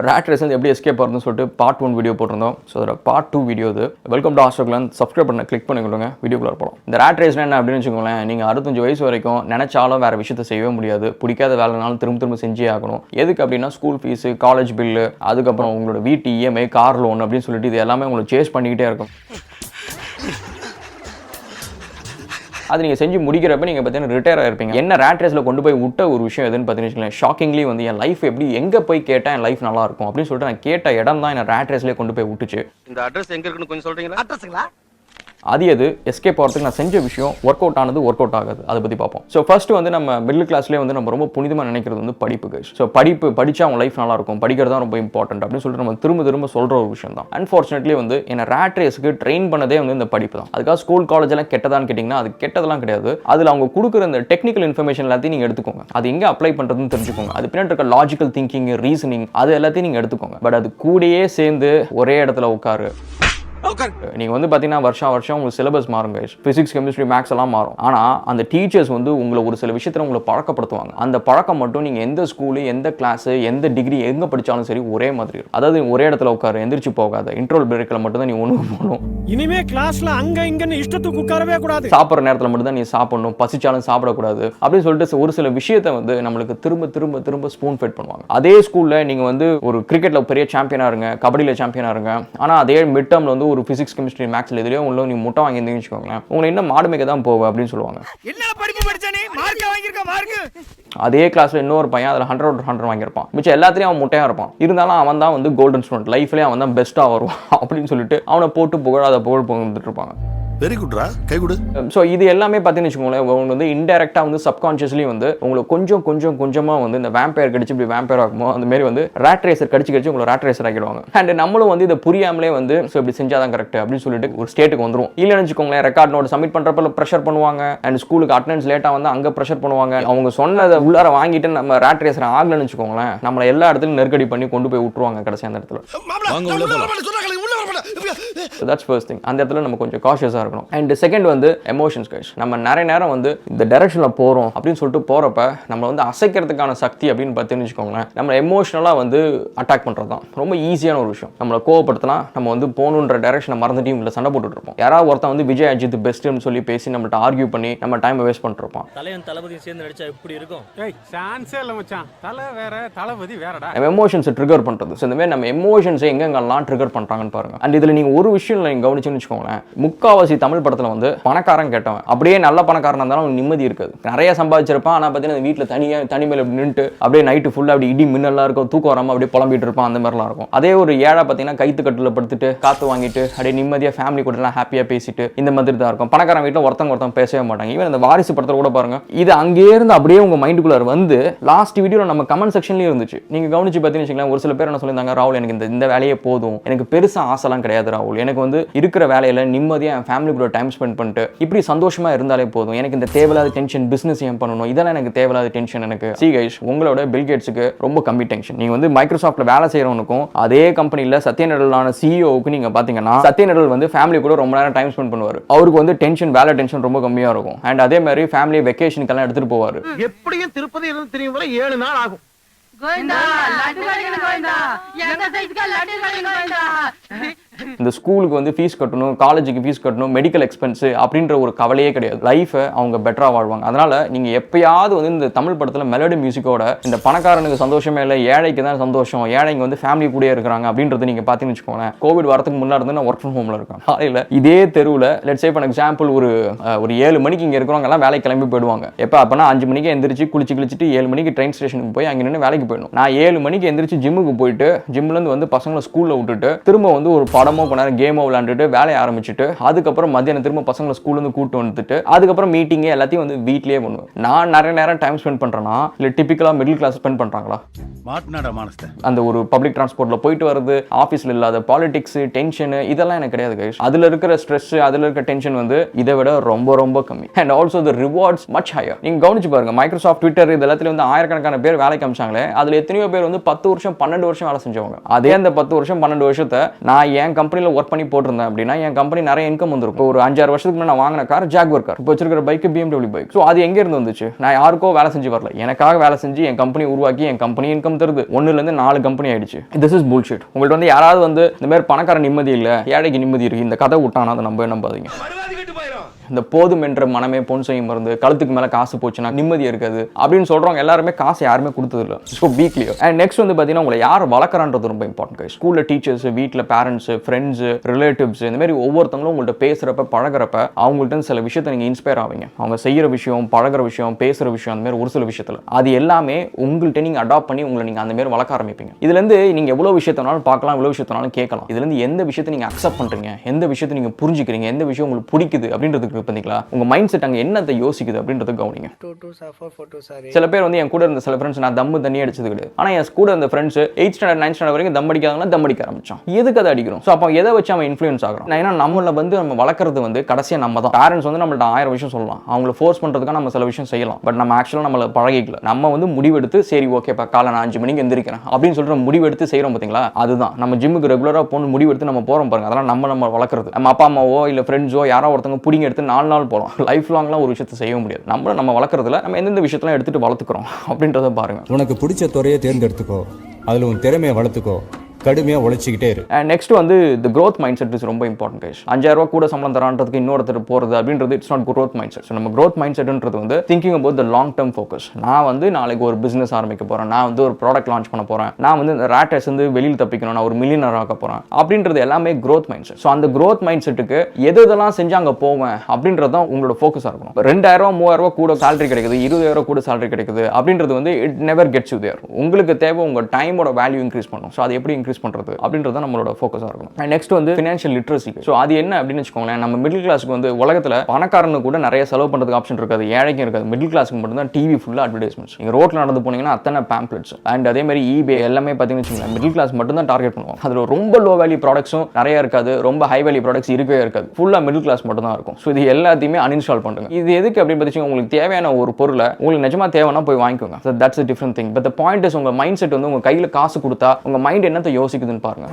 Rat race எப்படி escape ஆகுதுன்னு சொல்லிட்டு பார்ட் 1 வீடியோ போட்டிருந்தோம். ஸோ அதில் பார்ட் 2 வீடியோ இது. Welcome to Raghulan. சப்ஸ்கிரைப் பண்ண கிளிக் பண்ணிக்கொள்ளுங்க. வீடியோக்குள்ள போகலாம். இந்த ரேட் ரேஸ்னா என்ன அப்படின்னு வச்சுக்கோங்களேன். நீங்கள் 65 வயசு வரைக்கும் நினைச்சாலும் வேறு விஷயத்தை செய்யவே முடியாது. பிடிக்காத வேலைனாலும் திரும்ப செஞ்சே ஆகணும். எதுக்கு அப்படின்னா ஸ்கூல் ஃபீஸு, காலேஜ் பில்லு, அதுக்கப்புறம் உங்களோட வீட்டு இஎம்ஐ, கார் லோன் அப்படின்னு சொல்லிட்டு இது எல்லாமே உங்களை சேஸ் பண்ணிக்கிட்டே இருக்கும். அது நீங்கள் செஞ்சு முடிக்கிறப்ப நீங்கள் பார்த்தீங்கன்னா ரிட்டையர் ஆகிருப்பீங்க. என்ன ரேட் ரேஸில் கொண்டு போய் விட்ட ஒரு விஷயம் எதுன்னு பார்த்தீங்கன்னா ஷாக்கிங்லி வந்து என் லைஃப் எப்படி எங்கே போய் கேட்டால் என் லைஃப் நல்லா இருக்கும் அப்படின்னு சொல்லிட்டு நான் கேட்ட இடம் தான் என்ன ரேட் ரேஸ்லேயே கொண்டு போய் விட்டுச்சு. இந்த அட்ரஸ் எங்கே இருக்குன்னு கொஞ்சம் சொல்கிறீங்களா? அட்ரஸுங்களா? அது எஸ்கேப் ஆகிறதுக்கு நான் செஞ்ச விஷயம் ஒர்க் அவுட் ஆனது, ஒர்க் அவுட் ஆகாது, அதை பற்றி பார்ப்போம். ஸோ ஃபர்ஸ்ட் வந்து நம்ம மிடில் கிளாஸ்லேயே வந்து நம்ம ரொம்ப புனிதமாக நினைக்கிறது வந்து படிப்பு. ஸோ படித்தா அவங்க லைஃப் நல்லா இருக்கும், படிக்கிறது தான் ரொம்ப இம்பார்ட்டன்ட் அப்படின்னு சொல்லிட்டு நம்ம திரும்ப சொல்கிற ஒரு விஷயம் தான். அன்ஃபார்ச்சுனேட்லி வந்து என்ன ரேட் ரேஸுக்கு ட்ரெயின் பண்ணதே வந்து இந்த படிப்பு தான். அதுக்காக ஸ்கூல் காலேஜ் எல்லாம் கெட்டதான்னு கேட்டிங்கன்னா அது கெட்டதெல்லாம் கிடையாது. அதில் அவங்க கொடுக்குற இந்த டெக்னிக்கல் இன்ஃபர்மேஷன் எல்லாத்தையும் நீங்கள் எடுத்துக்கோங்க. அது எங்கே அப்ளை பண்ணுறதுன்னு தெரிஞ்சுக்கோங்க. அது பின்னாடி இருக்க லாஜிக்கல் திங்கிங், ரீசனிங் அது எல்லாத்தையும் நீங்கள் எடுத்துக்கோங்க. பட் அது கூடயே சேர்ந்து ஒரே இடத்துல உட்காரு. நீங்க வந்து பாத்தீங்கன்னா வருஷம் உங்களுக்கு சிலபஸ் மாறுங்க. பிசிக்ஸ், கெமிஸ்ட்ரி, மேக்ஸ் எல்லாம் மாறும். ஆனா அந்த டீச்சர்ஸ் வந்து உங்களை ஒரு சில விஷயத்துல உங்களை பழக்கப்படுத்துவாங்க. அந்த பழக்கம் மட்டும் நீங்க எந்த ஸ்கூலு, எந்த கிளாஸ், எந்த டிகிரி எங்க படிச்சாலும் சரி ஒரே மாதிரி இருக்கும். அதாவது ஒரே இடத்துல உட்காரு, எந்திரிச்சு போகாத. இன்ட்ரோல் பிரேக்ல மட்டும் தான் நீ ஒண்ணு போகணும். இனிமே கிளாஸ்ல அங்க இங்கன்னு இஷ்டத்துக்கு உட்காரவே கூடாது. சாப்பிட்ற நேரத்துல மட்டும் தான் நீ சாப்பிடணும், பசிச்சாலும் சாப்பிடக்கூடாது அப்படின்னு சொல்லிட்டு ஒரு சில விஷயத்தை வந்து நம்மளுக்கு திரும்ப ஸ்பூன் ஃபெட் பண்ணுவாங்க. அதே ஸ்கூல்ல நீங்க வந்து ஒரு கிரிக்கெட்ல பெரிய சாம்பியனா இருங்க, கபடியில சாம்பியனா இருங்க. ஆனா அதே மிட் டேர்ம்ல வந்து ஒரு பிசிக்ஸ், கெமிஸ்ட்ரி, மேக்ஸ்ல எதுலயோ உள்ள நீ முட்டை வாங்கி இருந்தீங்கன்னு வச்சுக்கோங்களேன், உங்களை இன்னும் மாடு மேய்க்க தான் போவ அப்படின்னு சொல்லுவாங்க. என்ன படிப்பு படிச்ச நீ? மார்க் வாங்கிருக்க மார்க். அதே கிளாஸ்ல இன்னொரு பையன் அதுல 100 வாங்கியிருப்பான். மிச்சம் எல்லாத்துலயும் அவன் முட்டையா இருப்பான். இருந்தாலும் அவன் தான் வந்து கோல்டன் ஸ்டூடெண்ட், லைஃப்லயே அவன் தான் பெஸ்டா வருவான் அப்படின்னு சொல்லிட்டு அவனை போட்டு புகழாத புகழ் வந்துட்டு இருப்பாங்க. வெரி குட்ரா, கை கொடு. ஸோ இது எல்லாமே பார்த்தீங்கன்னு வச்சுக்கோங்களேன், உங்களுக்கு வந்து இன்டெரக்டாக வந்து சப்கான்ஷியஸ்லி வந்து உங்களுக்கு கொஞ்சமாக வந்து இந்த வேம்பயர் கடிச்சு இப்படி வேம்பயர் ஆகுமோ அந்த மாதிரி வந்து ரேட் ரேசர் கடிச்சு உங்களை ரேட் ரேசர் ஆகிடுவாங்க. அண்ட் நம்மளும் வந்து இதை புரியாமலே வந்து ஸோ இப்படி செஞ்சாதான் கரெக்ட் அப்படின்னு சொல்லிட்டு ஒரு ஸ்டேட்டுக்கு வந்துடும். இல்லைன்னு வச்சுக்கோங்களேன், ரெக்கார்ட் நோட் சப்மிட் பண்ணுறப்ப ப்ரெஷர் பண்ணுவாங்க. அண்ட் ஸ்கூலுக்கு அட்டெண்டன்ஸ் லேட்டாக வந்து அங்கே ப்ரெஷர் பண்ணுவாங்க. அவங்க சொன்னதை உள்ளார வாங்கிட்டு நம்ம ரேட் ரேசர் ஆகலன்னு வச்சுக்கோங்களேன், நம்மளை எல்லா இடத்துலையும் நெருக்கடி பண்ணி கொண்டு போய் விட்டுருவாங்க கடைசி அந்த இடத்துல. That's first thing. அந்த இடத்துல நம்ம கொஞ்சம் காஷியஸா இருக்கணும். அண்ட் செகண்ட் வந்து எமோஷன்ஸ் கைஸ். நம்ம நிறைய நேரம் வந்து இந்த டைரக்ஷன்ல போறோம் அப்படின்னு சொல்லிட்டு போறப்ப நம்ம வந்து அசைக்கிறதுக்கான சக்தி அப்படின்னு பார்த்தீங்கன்னு வச்சுக்கோங்களேன், நம்ம எமோஷனலா வந்து அட்டாக் பண்றது தான் ரொம்ப ஈஸியான ஒரு விஷயம். நம்மளை கோவப்படுத்தினா நம்ம வந்து போகணுன்ற டைரக்ஷனை மறந்துட்டு இல்லை சண்டை போட்டுட்டு இருப்போம். யாராவது ஒருத்தன் வந்து விஜய் அஜித் பெஸ்ட்னு சொல்லி பேசி நம்மள்ட்ட ஆர்கியூ பண்ணி நம்ம டைம் வேஸ்ட் பண்ணிட்டு இருப்போம். தலைவன் தளபதி சேர்ந்து நடிச்சா எப்படி இருக்கும்? சான்ஸே இல்ல மச்சான். தலை வேற, தளபதி வேறடா. நம்ம எமோஷன்ஸை ட்ரிகர் பண்றது. ஸோ இந்த மாதிரி நம்ம எமோஷன்ஸை எங்கெங்கெல்லாம் ட்ரிகர் பண்றாங்கன்னு பாருங்க. அண்ட் இதுல நீங்க ஒரு விஷயம் நீங்க கவனிச்சுன்னு வச்சுக்கோங்களேன், முக்காவாசி தமிழ் படத்துல வந்து பணக்காரன் கேட்டவன் அப்படியே நல்ல பணக்காரன் இருந்தாலும் நிம்மதி இருக்காது. நிறைய சம்பாதிச்சிருப்பான், ஆனா பார்த்தீங்கன்னா வீட்டில் தனிமையில நின்றுட்டு அப்படியே நைட்டு ஃபுல்லா அப்படி இடி மின்னல்லாம் இருக்கும், தூக்கம் வராம அப்படியே புலம்பிட்டு இருப்பான். அந்த மாதிரிலாம் இருக்கும். அதே ஒரு ஏழை பார்த்தீங்கன்னா கைத்து கட்டுல படுத்துட்டு காத்து வாங்கிட்டு அப்படியே நிம்மதியா ஃபேமிலி கூட எல்லாம் ஹாப்பியா பேசிட்டு இந்த மாதிரி தான் இருக்கும். பணக்காரன் வீட்டில் ஒருத்தங்க பேசவே மாட்டாங்க. ஈவன் இந்த வாரிசு படத்துல கூட பாருங்க, இது அங்கே இருந்து அப்படியே உங்க மைண்டுக்குள்ள வந்து லாஸ்ட் வீடியோல நம்ம கமெண்ட் செக்ஷன்லயே இருந்துச்சு. நீங்க கவனிச்சு பார்த்தீங்கன்னா ஒரு சில பேர் என்ன சொல்லியிருந்தாங்க, ராகுல் எனக்கு இந்த வேலையே போதும், எனக்கு பெருசா ஆசைலாம் கிடையாது ராகுல், எனக்கு வந்து இருக்கிற வேலையில நிம்மதியா என் ஃபேமிலி கூட டைம் ஸ்பெண்ட் பண்ணிட்டு இப்படி சந்தோஷமா இருந்தாலே போதும், எனக்கு இந்த தேவையில்லாத டென்ஷன், பிசினஸ் ஏன் பண்ணணும், இதெல்லாம் எனக்கு தேவையில்லாத டென்ஷன். எனக்கு சி கைஸ், உங்களோட பில் கேட்ஸுக்கு ரொம்ப கம்மி டென்ஷன். நீங்க வந்து மைக்ரோசாஃப்ட்ல வேலை செய்யறவனுக்கும் அதே கம்பெனில சத்யநடலான சிஇஓவுக்கு நீங்க பாத்தீங்கன்னா சத்யநடல் வந்து ஃபேமிலி கூட ரொம்ப நேரம் டைம் ஸ்பெண்ட் பண்ணுவாரு. அவருக்கு வந்து டென்ஷன், வேலை டென்ஷன் ரொம்ப கம்மியா இருக்கும். அண்ட் அதே மாதிரி ஃபேமிலி வெக்கேஷனுக்கு எல்லாம் எடுத்துட்டு போவாரு. எப்படியும் திருப்பதி இருந்து தெரியும் வரை 7 நாள் ஆகும். இந்த ஸ்கூலுக்கு வந்து ஃபீஸ் கட்டணும், காலேஜுக்கு ஃபீஸ் கட்டணும், மெடிக்கல் எக்ஸ்பென்ஸ் அப்படின்ற ஒரு கவலையே கிடையாது. லைஃபை அவங்க பெட்டரா வாழ்வாங்க. அதனால நீங்க எப்பயாவது வந்து இந்த தமிழ் படத்துல மெலடி மியூசிக்கோட இந்த பணக்காரனுக்கு சந்தோஷமே இல்லை, ஏழைக்கு தான் சந்தோஷம், ஏழைங்க வந்து ஃபேமிலி கூட இருக்கிறாங்க அப்படின்றது நீங்க பாத்தீங்கன்னு வச்சுக்கோங்களேன். கோவிட் வரதுக்கு முன்னாடி இருந்து நான் ஒர்க் ஃப்ரம் ஹோம்ல இருக்கேன். காலையில இதே தெருவில் லெட்ஸ் சே ஃபார் எக்ஸாம்பிள் ஒரு 7 மணிக்கு இங்க இருக்கிறவங்க எல்லாம் வேலைக்கு கிளம்பி போயிடுவாங்க. எப்ப அப்பனா 5 மணிக்கு எந்திரிச்சு குளிச்சுட்டு 7 மணிக்கு ட்ரெயின் ஸ்டேஷனுக்கு போய் அங்க நின்று வேலைக்கு போயிடணும். நான் 7 மணிக்கு எந்திரிச்சு ஜிம்முக்கு போயிட்டு ஜிம்ல இருந்து வந்து பசங்களை ஸ்கூல்ல விட்டுட்டு திரும்ப வந்து ஒரு படமோ கொஞ்ச நேரம் கேமோ விளையாண்டுட்டு வேலையை ஆரம்பிச்சுட்டு அதுக்கப்புறம் மத்தியானம் திரும்ப பசங்களை ஸ்கூல்ல இருந்து கூட்டு வந்துட்டு அதுக்கப்புறம் மீட்டிங் எல்லாத்தையும் வந்து வீட்லயே பண்ணுவேன். நான் நிறைய நேரம் டைம் ஸ்பெண்ட் பண்றேன்னா இல்ல டிபிக்கலா மிடில் கிளாஸ் ஸ்பெண்ட் பண்றாங்களா? அந்த ஒரு பப்ளிக் டிரான்ஸ்போர்ட்ல போயிட்டு வருது, ஆபீஸ்ல இல்லாத பாலிடிக்ஸ், டென்ஷன் இதெல்லாம் எனக்கு கிடையாது கைஸ். அதுல இருக்கிற ஸ்ட்ரெஸ், அதுல இருக்கிற டென்ஷன் வந்து இதை விட ரொம்ப கம்மி. And also the rewards much higher. நீங்க கவனிச்சு பாருங்க, மைக்ரோசாஃப்ட், ட்விட்டர் இது எல்லாத்துலயும் வந்து ஆயிரக்கணக்கான பேர் வேலைக்கு அமிச்சாங்களே, அதுல எத்தனையோ பேர் வந்து 10 வருஷம் 12 வருஷம் வேலை செஞ்சவங்க. அதே அந்த 10 வருஷம் 12 வருஷத்தை நான் ஏன் கம்பெனியில் ஒர்க் பண்ணி போட்டிருந்தேன் அப்படின்னா என் கம்பெனி நிறைய இன்கம் வந்துருக்கும். ஒரு 5-6 வருஷத்துக்கு முன்னாடி நான் வாங்கின கார் ஜாக்வர் கார், இப்போ வச்சிருக்கிற பைக் BMW பைக். ஸோ அது எங்கே இருந்து வந்துச்சு? நான் யாருக்கோ வேலை செஞ்சு வரல, எனக்காக வேலை செஞ்சு என் கம்பெனி உருவாக்கி என் கம்பெனி இன்கம் தருது. 1லேருந்து 4 கம்பெனி ஆயிடுச்சு. This is bullshit. உங்கள்ட்ட வந்து யாராவது வந்து இந்த மாதிரி பணக்கார நிம்மதி இல்லை, ஏழைக்கு நிம்மதி இருக்கு, இந்த கதை விட்டானா அதை நம்பாதீங்க. இந்த போதும் என்ற மனமே பொன் செய்யும் மருந்து, கழுத்துக்கு மேல காசு போச்சுன்னா நிம்மதி இருக்காது அப்படின்னு சொல்றவங்க எல்லாருமே காசு யாருமே கொடுத்தது இல்லை. So B clear. And next வந்து பார்த்தீங்கன்னா உங்களை யார் வளர்க்குறான்றது ரொம்ப இம்பார்ட்டன்ட். ஸ்கூலில் டீச்சர்ஸ், வீட்டில் பேரண்ட்ஸ், ஃப்ரெண்ட்ஸ், ரிலேட்டிவ்ஸ், இந்த மாதிரி ஒவ்வொருத்தவங்களும் உங்கள்கிட்ட பேசுறப்ப பழகிறப்ப அவங்கள்ட்ட சில விஷயத்தை நீங்கள் இன்ஸ்பயர் ஆவீங்க. அவங்க செய்யற விஷயம், பழகிற விஷயம், பேசுற விஷயம், அந்த மாதிரி ஒரு சில விஷயத்தில் அது எல்லாமே உங்கள்கிட்ட நீங்கள் அடாப்ட் பண்ணி உங்களை நீங்கள் அந்த மாதிரி வளர்க்க ஆரம்பிப்பீங்க. இதுலேருந்து நீங்கள் எவ்வளோ விஷயத்தினாலும் பார்க்கலாம், எவ்வளோ விஷயத்தினாலும் கேட்கலாம். இதுலேருந்து எந்த விஷயத்தை நீங்கள் அக்செப்ட் பண்ணுறீங்க, எந்த விஷயத்தை நீங்கள் புரிஞ்சுக்கிறீங்க, எந்த விஷயம் உங்களுக்கு பிடிக்குது அப்படின்றதுக்கு பார்த்தீங்களா உங்க மைண்ட் செட் அங்க என்னத்தை யோசிக்குது அப்படின்றத கவனிங்க. சில பேர் வந்து என் கூட இருந்த சில ஃப்ரெண்ட்ஸ் நான் தம்மு தண்ணி அடிச்சது கிடையாது, ஆனா என் கூட இருந்த friends 8th standard 9th standard வரைக்கும் தம் அடிக்காதவங்க தம் அடிக்க ஆரம்பிச்சான். எதுக்கு அதை அடிக்கிறோம்? ஸோ அப்போ எதை வச்சு அவன் இன்ஃப்ளூயன்ஸ் ஆகிறான்? ஏன்னா நம்மள வந்து நம்ம வளர்க்குறது வந்து கடைசியாக நம்ம தான். பேரண்ட்ஸ் வந்து நம்மள்ட்ட 1000 விஷயம் சொல்லலாம், அவங்கள ஃபோர்ஸ் பண்றதுக்காக நம்ம சில விஷயம் செய்யலாம். பட் நம்ம ஆக்சுவலாக நம்மள பழகிக்கல. நம்ம வந்து முடிவெடுத்து சரி ஓகேப்பா காலை நான் 5 மணிக்கு எந்திரிக்கிறேன் அப்படின்னு சொல்ற முடிவெடுத்து செய்யறோம் பார்த்தீங்களா, அதுதான் நம்ம ஜிம்முக்கு ரெகுலராக போகணும் முடிவெடுத்து நம்ம போறோம் பாருங்க. அதெல்லாம் நம்ம வளர்க்குறது. நம்ம அப்பா அம்மாவோ இல்லை ஃப்ரெண்ட்ஸோ யாரோ ஒருத்தவங்க பிடிங்க எடுத்து 4 நாள் போகலாம், லைஃப் லாங்லாம் ஒரு விஷயத்தை செய்ய முடியாது. நம்ம வளர்க்குறதுல நம்ம எந்தெந்த விஷயத்தெல்லாம் எடுத்துட்டு வளர்த்துக்கிறோம் அப்படின்றத பாருங்க. உனக்கு பிடிச்ச துறையை தேர்ந்தெடுத்துக்கோ, அதில் உன் திறமையை வளர்த்துக்கோ, கடுமையாக உழைச்சிக்கிட்டே இரு. நெக்ஸ்ட் வந்து தி growth mindset இஸ் ரொம்ப இம்பார்ட்டன்ட் கைஸ். 5000 ரூபாய் கூட சம்பளம் தரான்றதுக்கு இன்னொருத்தர் போறது அப்படின்றது it's not growth mindset. So நம்ம growth mindsetன்றது வந்து thinking about the long term focus. நான் வந்து நாளைக்கு ஒரு பிசினஸ் ஆரம்பிக்க போறேன், நான் வந்து ஒரு ப்ராடக்ட் லான்ச் பண்ண போறேன், நான் வந்து இந்த ரேட் ரேஸ் வந்து வெளியில் தப்பிக்கணும், நான் ஒரு மில்லியனர் ஆக போறேன் அப்படின்றது எல்லாமே growth mindset. ஸோ அந்த growth mindsetக்கு எதெல்லாம் செஞ்சு அங்கே போவேன் அப்படின்றது தான் உங்களோட ஃபோக்கஸாக இருக்கணும். 2000 ரூபா 3000 ரூபா கூட சேலரி கிடைக்குது, 20000 கூட சேலரி கிடைக்குது அப்படின்றது வந்து it never gets you there. உங்களுக்கு தேவை உங்க டைமோட வேல்யூ இன்க்ரீஸ் பண்ணும். ஸோ அது எப்படி இன்க்ரீஸ் பண்றது அப்படின்றது நம்மளோட ஃபோக்கஸாக இருக்கணும். நெக்ஸ்ட் வந்து ஃபினான்ஷியல் லிட்ரஸி. ஸோ அது என்ன அப்படின்னு வச்சுக்கோங்களேன், நம்ம மிடில் கிளாஸ்க்கு வந்து உலகத்தில் பணக்காரனு கூட நிறைய செலவு பண்ணுறதுக்கு ஆப்ஷன் இருக்காது, ஏழைக்கும் இருக்காது. மிடில் கிளாஸ்க்கு மட்டும் தான் டிவி ஃபுல்லாக அட்வர்டைஸ்மெண்ட்ஸ். நீங்கள் ரோட்டில் நடந்து போனீங்கன்னா அத்தனை பேம்ப்ளெட்ஸ் அண்ட் அதே மாதிரி eBay எல்லாமே பார்த்தீங்கன்னு வச்சுக்கோங்களேன், மிடில் கிளாஸ் மட்டும் தான் டார்கெட் பண்ணுவோம். அதில் ரொம்ப லோ வேல்யூ ப்ராடக்ட்ஸும் நிறைய இருக்காது, ரொம்ப ஹை வேல்யூ ப்ராடக்ட்ஸ் இருக்கவே இருக்காது. ஃபுல்லாக மிடில் கிளாஸ் மட்டும் தான் இருக்கும். ஸோ இது எல்லாத்தையுமே அன்இன்ஸ்டால் பண்ணுங்க. இது எதுக்கு அப்படின்னு பார்த்தீங்கன்னா உங்களுக்கு தேவையான ஒரு பொருளை உங்களுக்கு நிஜமா தேவைன்னா போய் வாங்கிக்கோங்க. So that's a different thing. But the point is உங்க மைண்ட் செட் வந்து உங்க கையில் காசு கொடுத்தா உங்க மைண்ட் என்னத்தை யோசிக்குதுன்னு பாருங்க.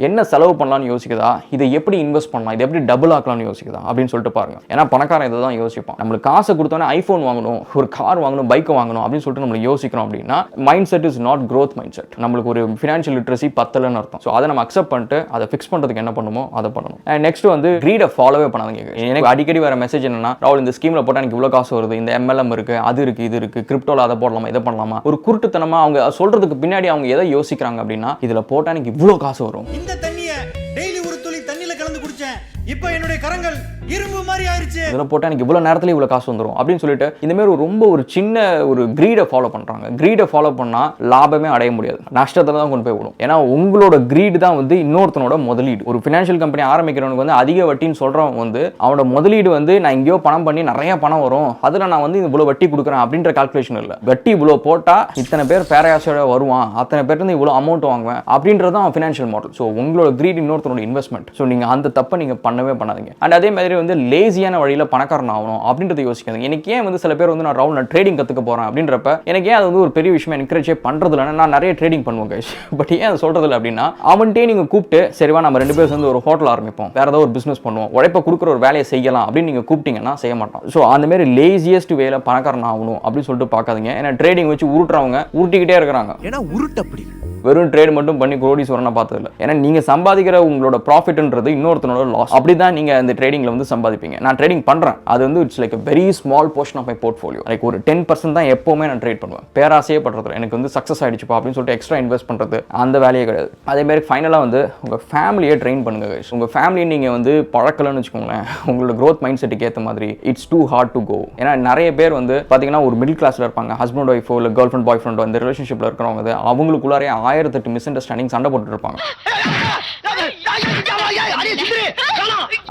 என்ன செலவு பண்ணலாம்னு யோசிக்குதா, இதை எப்படி இன்வெஸ்ட் பண்ணலாம், இதை எப்படி டபுள் ஆக்கலாம்னு யோசிக்குதா அப்படின்னு சொல்லிட்டு பாருங்க. ஏன்னா பணக்காரன் இதை தான் யோசிப்பான். நம்மளுக்கு காசு கொடுத்தோன்னே ஐஃபோன் வாங்கணும், ஒரு கார் வாங்கணும், பைக் வாங்கணும் அப்படின்னு சொல்லிட்டு நம்ம யோசிக்கிறோம் அப்படின்னா mind set is not growth mindset. நம்மளுக்கு ஒரு ஃபினான்ஷியல் லிட்ரஸி பத்தலன்னு அர்த்தம். ஸோ அதை நம்ம அக்செப்ட் பண்ணிட்டு அதை ஃபிக்ஸ் பண்ணுறதுக்கு என்ன பண்ணுமோ அதை பண்ணணும். அண்ட் நெக்ஸ்ட் வந்து greed ஃபாலோவே பண்ணாதீங்க. எனக்கு அடிக்கடி வர மெசேஜ் என்னன்னா, ராகுல் இந்த ஸ்கீமில் போட்டால் எனக்கு இவ்வளோ காசு வருது, இந்த MLM இருக்கு, அது இருக்கு, இது இருக்கு, கிரிப்டோவில் அதை போடலாமா, இதை பண்ணலாமா. ஒரு குருட்டுத்தனமா அவங்க சொல்றதுக்கு பின்னாடி அவங்க எதை யோசிக்கிறாங்க அப்படின்னா, இதுல போட்டா எனக்கு இவ்வளோ காசு வரும், இந்த தண்ணியை டெய்லி ஒரு துளி தண்ணியில கலந்து குடிச்சேன், இப்போ என்னுடைய கரங்கள் இரும்பு மாதிரி ஆயிருச்சு, இதில் போட்டால் எனக்கு இவ்வளோ நேரத்தில் இவ்வளோ காசு வந்துடும் அப்படின்னு சொல்லிட்டு இந்த மாதிரி ரொம்ப ஒரு சின்ன ஒரு கிரீடை ஃபாலோ பண்ணுறாங்க. கிரீடை ஃபாலோ பண்ணால் லாபமே அடைய முடியாது, நஷ்டத்தில் தான் கொண்டு போய் விடும். ஏன்னா உங்களோட கிரீடு தான் வந்து இன்னொருத்தனோட முதலீடு. ஒரு ஃபினான்ஷியல் கம்பெனி ஆரம்பிக்கிறவனுக்கு வந்து அதிக வட்டின்னு சொல்கிறவன் வந்து அவனோட முதலீடு வந்து நான் எங்கேயோ பணம் பண்ணி நிறைய பணம் வரும், அதில் நான் வந்து இவ்வளோ வட்டி கொடுக்குறேன் அப்படின்ற கால்குலேஷன் இல்லை. வட்டி இவ்வளோ போட்டால் இத்தனை பேர் பேராசையோட வருவான், அத்தனை பேர்ட்டு இவ்வளோ அமௌண்ட் வாங்குவேன் அப்படின்றது தான் ஃபினான்ஷியல் மாடல். ஸோ உங்களோட கிரீட் இன்னொருத்தனோட இன்வெஸ்ட்மெண்ட். ஸோ நீங்கள் அந்த தப்பை நீங்கள் பண்ணவே பண்ணாதீங்க. அண்ட் அதே மாதிரி வந்து லேசியான வழியில் பணக்காரன் ஆகணும் அப்படின்றத யோசிக்காதீங்க. எனக்கு ஏன் வந்து சில பேர் வந்து நான் ட்ரேடிங் கற்றுக்க போகிறேன் அப்படின்றப்ப எனக்கு ஏன் அது வந்து ஒரு பெரிய விஷயம் என்கரேஜ் பண்ணுறது இல்லைன்னா, நான் நிறைய ட்ரேடிங் பண்ணுவேன் கைஸ். பட் ஏன் அதை சொல்கிறது இல்லை அப்படின்னா, அவன்கிட்டே நீங்கள் கூப்பிட்டு சரிவா நம்ம 2 பேர் சேர்ந்து ஒரு ஹோட்டல் ஆரம்பிப்போம், வேறு ஏதாவது ஒரு பிஸ்னஸ் பண்ணுவோம், உழைப்ப கொடுக்குற ஒரு வேலையை செய்யலாம் அப்படின்னு நீங்கள் கூப்பிட்டீங்கன்னா செய்ய மாட்டோம். ஸோ அந்த மாதிரி லேசியஸ்ட் வேலை பணக்காரன் ஆகணும் அப்படின்னு சொல்லிட்டு பார்க்காதீங்க. ஏன்னா ட்ரேடிங் வச்சு உருட்டுறவங்க உருட்டிக்கிட்டே இருக்கிறாங்க. ஏன்னா உருட்டு அப்படி வெறும் ட்ரேட் மட்டும் பண்ணி கோடீஸ்வரனை பார்த்ததில்ல. ஏன்னா நீங்கள் சம்பாதிக்கிற உங்களோட ப்ராஃபிட்ன்றது இன்னொருத்தனோட லாஸ். அப்படி தான் நீங்கள் அந்த ட்ரேடிங்கில் வந்து சம்பாதிப்பீங்க. நான் ட்ரேடிங் பண்ணுறேன், அது வந்து it's like very small portion of my portfolio. Like ஒரு 10% தான் எப்போவுமே நான் ட்ரேட் பண்ணுவேன். பேராசையே படுறது எனக்கு வந்து சக்ஸஸ் ஆகிடுச்சுப்பா அப்படின்னு சொல்லிட்டு எக்ஸ்ட்ரா இன்வெஸ்ட் பண்ணுறது அந்த வேலையே கிடையாது. அதேமாதிரி ஃபைனலாக வந்து உங்கள் ஃபேமிலியை ட்ரெயின் பண்ணுங்க கைஸ். உங்கள் ஃபேமிலியை நீங்கள் வந்து பழக்கலன்னு வச்சுக்கோங்களேன், உங்களோட க்ரோத் மைண்ட் செட்டுக்கு ஏற்ற மாதிரி it's too hard to go. ஏன்னா நிறைய பேர் வந்து பார்த்தீங்கன்னா ஒரு மிடில் கிளாஸில் இருப்பாங்க, ஹஸ்பண்ட் ஒய்ஃபோ இல்லை கேர்ள் ஃப்ரெண்ட் பாய் ஃப்ரெண்டோ அந்த ரிலேஷன்ஷிப்பில் இருக்கிறவங்க அவங்களுக்குள்ளாரே 1008 மிஸ் அண்டர்ஸ்டாண்டிங் சண்டை போட்டுட்டு இருப்பாங்க.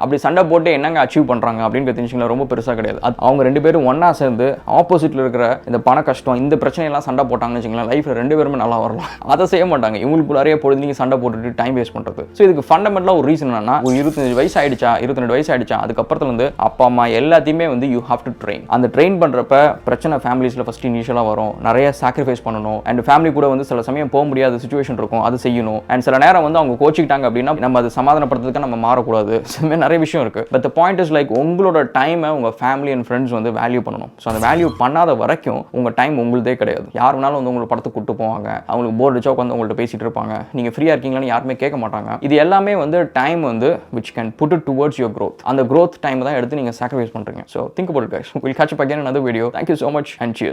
அப்படி சண்டை போட்டு என்னங்க அச்சீவ் பண்ணுறாங்க அப்படின்னு தெரிஞ்சுங்களா, ரொம்ப பெருசாக கிடையாது. அவங்க 2 பேரும் ஒன்றா சேர்ந்து ஆப்போசிட்டில் இருக்கிற இந்த பண கஷ்டம் இந்த பிரச்சனையெல்லாம் சண்டை போட்டாங்கன்னு வச்சுங்களேன், லைஃப்பில் 2 பேருமே நல்லா வரலாம். அதை செய்ய மாட்டாங்க. இவங்களுக்குள்ளாரையே பொழுது சண்டை போட்டுட்டு டைம் வேஸ்ட் பண்ணுறது. ஸோ இதுக்கு ஃபண்டமெண்டலாக ஒரு ரீசன் என்னன்னா, ஒரு 25 வயசு ஆயிடுச்சா 22 வயசு ஆயிடுச்சா அதுக்கப்புறத்துல வந்து அப்பா அம்மா எல்லாத்தையுமே வந்து யூ ஹாவ் டு ட்ரெயின். அந்த ட்ரெயின் பண்ணுறப்ப பிரச்சனை ஃபேமிலிஸில் ஃபர்ஸ்ட் இனிஷியலாக வரும். நிறைய சாக்ரிஃபைஸ் பண்ணணும். அண்ட் ஃபேமிலி கூட வந்து சில சமயம் போக முடியாத சுச்சுவேஷன் இருக்கும், அது செய்யணும். அண்ட் சில நேரம் வந்து அவங்க கோச்சிக்கிட்டாங்க அப்படின்னா நம்ம அதை சமாதானப்படுத்துறதுக்கு நம்ம மாறக்கூடாது. நிறைய விஷயம் இருக்கு. But the point is like உங்களோட டைமை உங்கள் ஃபேமிலி அண்ட் ஃப்ரெண்ட்ஸ் வந்து வேல்யூ பண்ணணும். ஸோ அந்த வேல்யூ பண்ணாத வரைக்கும் உங்கள் டைம் உங்களுதே கிடையாது. யார் வேணாலும் வந்து உங்களுக்கு படத்துக்கு கூட்டு போவாங்க, அவங்களுக்கு போர் அடிச்சா உட்காந்து உங்கள்கிட்ட பேசிட்டு இருப்பாங்க, நீங்கள் ஃப்ரீயாக இருக்கீங்களான்னு யாருமே கேட்க மாட்டாங்க. இது எல்லாமே வந்து டைம் வந்து which can put it towards your growth. அந்த growth டைம் தான் எடுத்து நீங்கள் சாக்ரிஃபைஸ் பண்ணுறீங்க. So think about it guys. We'll catch up again in another video. Thank you so much and cheers.